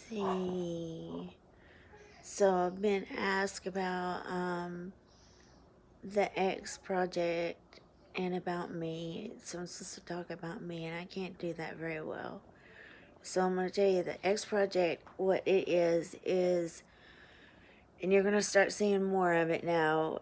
see. So I've been asked about the X project and about me. So I'm supposed to talk about me, and I can't do that very well. So I'm going to tell you the X project. What it is, and you're going to start seeing more of it now.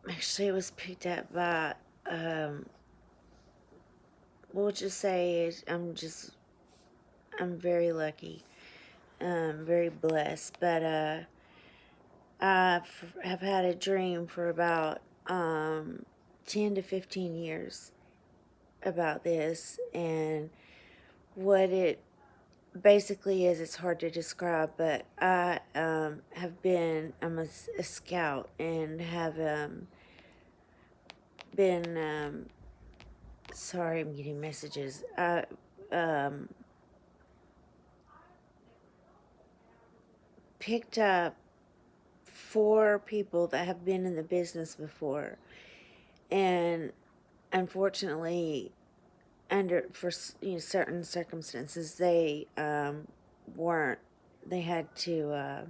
Actually, it was picked up by. We'll just say I'm very lucky. Very blessed. But I have had a dream for about 10 to 15 years about this, and what it basically is, it's hard to describe, but I I'm a scout and have been, sorry, I'm getting messages. Um, Picked up 4 people that have been in the business before, and unfortunately, under for certain circumstances, they weren't. They had to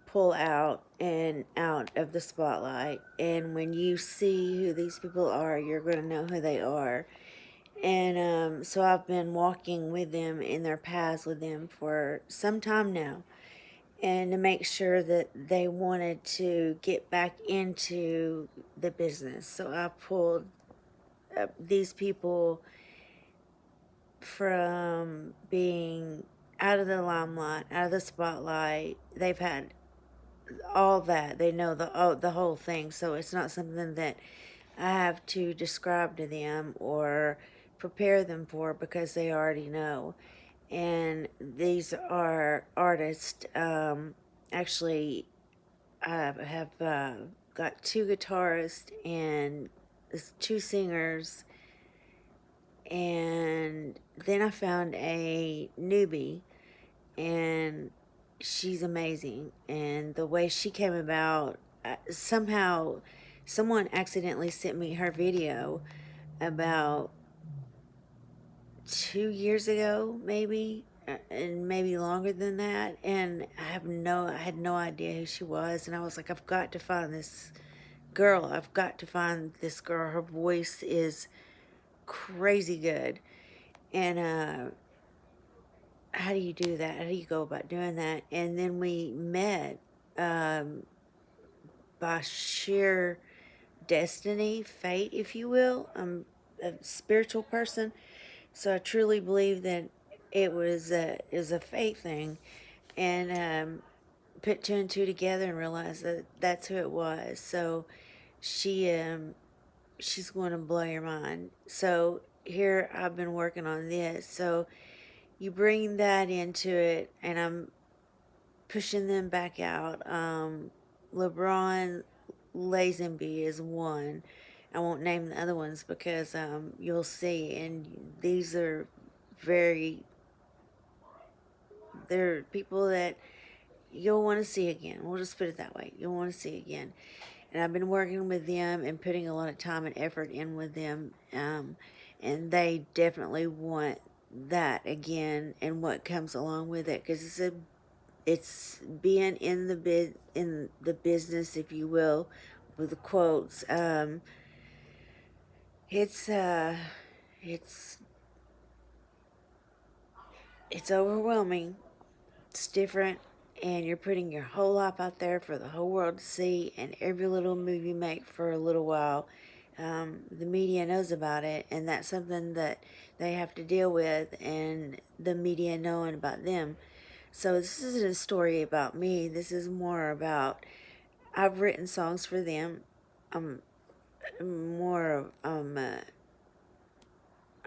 pull out and out of the spotlight. And when you see who these people are, you're going to know who they are. And so I've been walking with them in their paths with them for some time now, and to make sure that they wanted to get back into the business. So I pulled these people from being out of the limelight, out of the spotlight. They've had all that. They know the whole thing. So it's not something that I have to describe to them or prepare them for, because they already know. And these are artists. Actually, I have got 2 guitarists and 2 singers, and then I found a newbie, and she's amazing. And the way she came about, somehow someone accidentally sent me her video about 2 years ago, maybe, and maybe longer than that. And I had no idea who she was, and I was like, I've got to find this girl. I've got to find this girl. Her voice is crazy good. And how do you do that? How do you go about doing that? And then we met um, by sheer destiny, fate, if you will. I'm a spiritual person, so I truly believe that it was a fate thing, and put 2 and 2 together and realized that that's who it was. So she she's going to blow your mind. So here I've been working on this. So you bring that into it, and I'm pushing them back out. LeBron Lazenby is one. I won't name the other ones because you'll see, and these are very, they're people that you'll want to see again. We'll just put it that way. You'll want to see again. And I've been working with them and putting a lot of time and effort in with them, and they definitely want that again and what comes along with it, because it's being in the business, if you will, with the quotes. It's it's it's overwhelming. It's different, and you're putting your whole life out there for the whole world to see, and every little move you make for a little while, the media knows about it, and that's something that they have to deal with, and the media knowing about them. So this isn't a story about me. This is more about, I've written songs for them. I'm more of I'm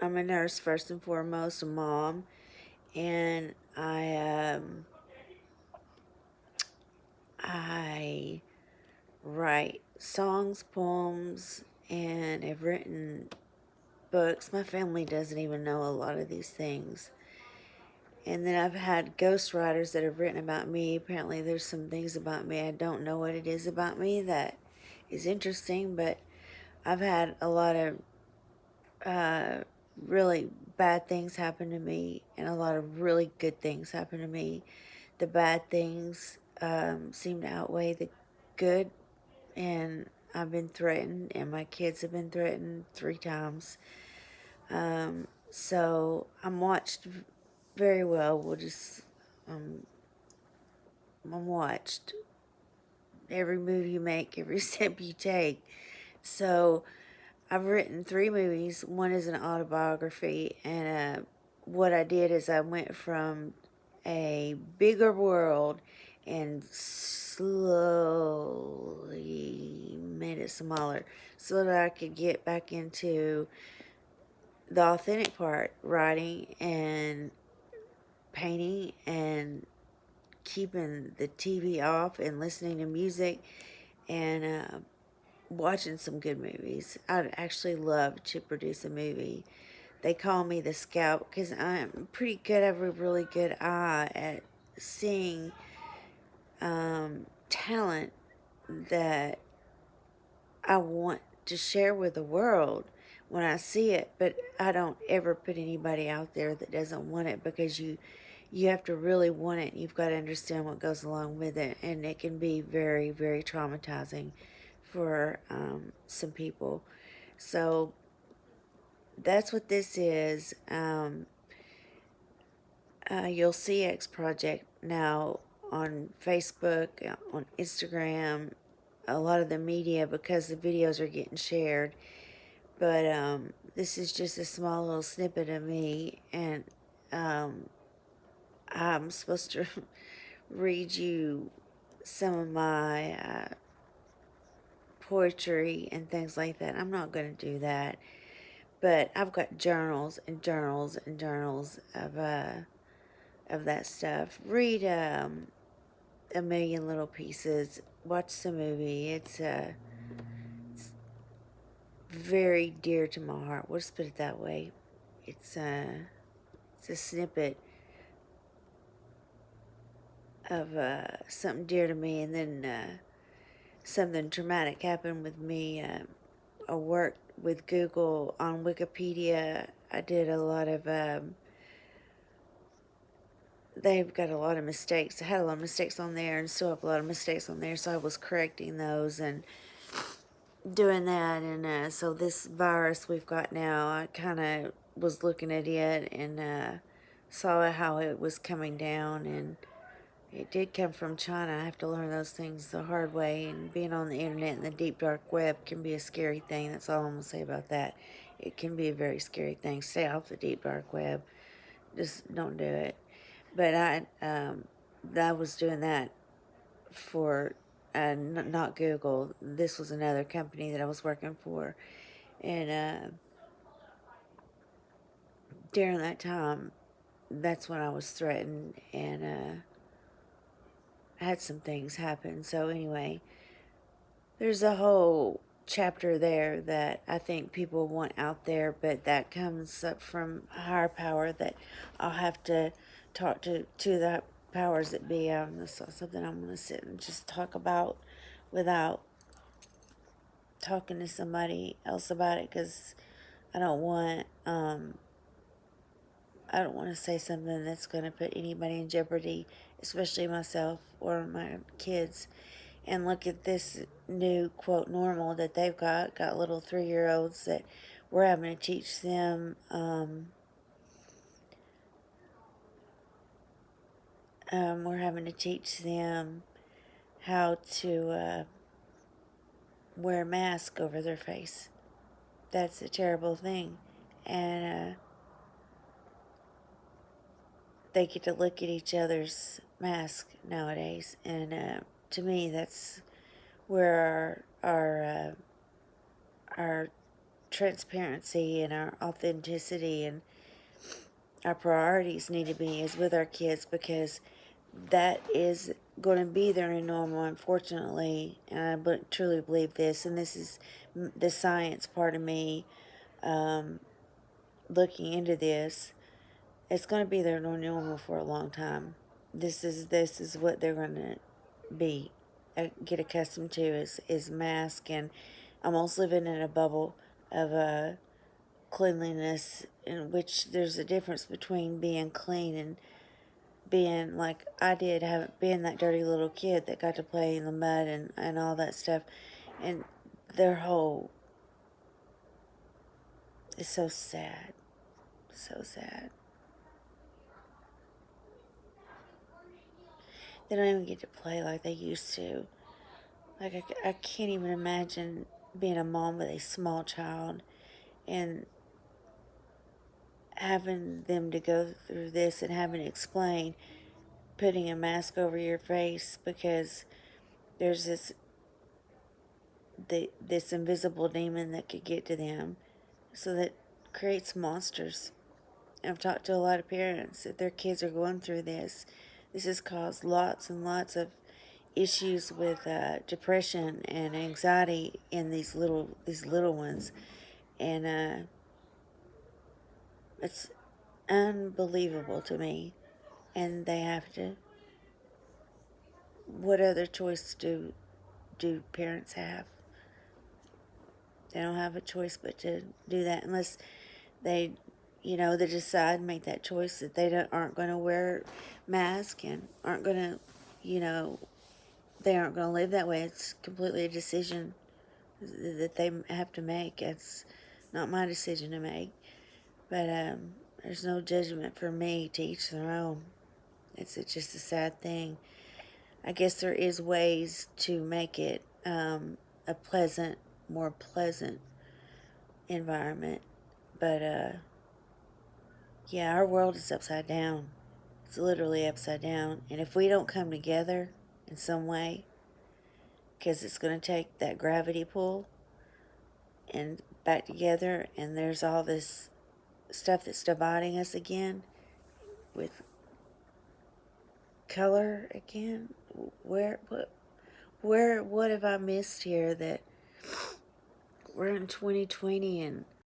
a nurse first and foremost, a mom, and I write songs, poems, and have written books. My family doesn't even know a lot of these things. And then I've had ghostwriters that have written about me. Apparently, there's some things about me I don't know what it is about me that is interesting, but I've had a lot of really bad things happen to me, and a lot of really good things happen to me. The bad things seem to outweigh the good, and I've been threatened, and my kids have been threatened 3 times. So I'm watched very well. Um, I'm watched every move you make, every step you take. So I've written 3 movies. One is an autobiography, and what I did is I went from a bigger world and slowly made it smaller so that I could get back into the authentic part, writing and painting and keeping the TV off and listening to music and watching some good movies. I'd actually love to produce a movie. They call me the scout because I'm pretty good. I have a really good eye at seeing talent that I want to share with the world when I see it, but I don't ever put anybody out there that doesn't want it, because you have to really want it. You've got to understand what goes along with it, and it can be very, very traumatizing for some people. So that's what this is. You'll see Xproject now on Facebook, on Instagram, a lot of the media, because the videos are getting shared. But this is just a small little snippet of me, and um, I'm supposed to read you some of my poetry and things like that. I'm not going to do that, but I've got journals and journals and journals of that stuff. Read A Million Little Pieces. Watch the movie. It's very dear to my heart. We'll just put it that way. It's a snippet of something dear to me, and then something traumatic happened with me. I worked with Google on Wikipedia. I did a lot of, they've got a lot of mistakes. I had a lot of mistakes on there and still have a lot of mistakes on there, so I was correcting those and doing that. And so this virus we've got now, I kind of was looking at it and saw how it was coming down, and it did come from China. I have to learn those things the hard way, and being on the internet and the deep dark web can be a scary thing. That's all I'm going to say about that. It can be a very scary thing. Stay off the deep dark web. Just don't do it. But I was doing that for not Google. This was another company that I was working for. And during that time, that's when I was threatened, and I had some things happen. So anyway, there's a whole chapter there that I think people want out there, but that comes up from a higher power that I'll have to talk to the powers that be. That's not something I'm going to sit and just talk about without talking to somebody else about it, because I don't want I don't want to say something that's going to put anybody in jeopardy, especially myself or my kids. And look at this new quote normal that they've got little 3-year olds that we're having to teach them we're having to teach them how to wear a mask over their face. That's a terrible thing. And they get to look at each other's mask nowadays, and to me that's where our transparency and our authenticity and our priorities need to be, is with our kids, because that is going to be their new normal, unfortunately. And I truly believe this, and this is the science part of me looking into this. It's going to be their new normal for a long time. This is what they're going to be get accustomed to, is mask, and almost living in a bubble of cleanliness in which there's a difference between being clean and being like I did, have being that dirty little kid that got to play in the mud and all that stuff. And their whole is so sad. So sad. They don't even get to play like they used to. Like, I can't even imagine being a mom with a small child and having them to go through this and having to explain putting a mask over your face because there's this invisible demon that could get to them. So that creates monsters. I've talked to a lot of parents that their kids are going through this. This has caused lots and lots of issues with depression and anxiety in these little ones, and it's unbelievable to me. And they have to. What other choice do parents have? They don't have a choice but to do that unless they, they decide and make that choice that aren't going to wear masks and aren't going to, you know, they aren't going to live that way. It's completely a decision that they have to make. It's not my decision to make. But there's no judgment for me, to each their own. It's just a sad thing. I guess there is ways to make it a more pleasant environment. But yeah, our world is upside down. It's literally upside down. And if we don't come together in some way, because it's going to take that gravity pull and back together, and there's all this stuff that's dividing us again with color again. What have I missed here that we're in 2020 and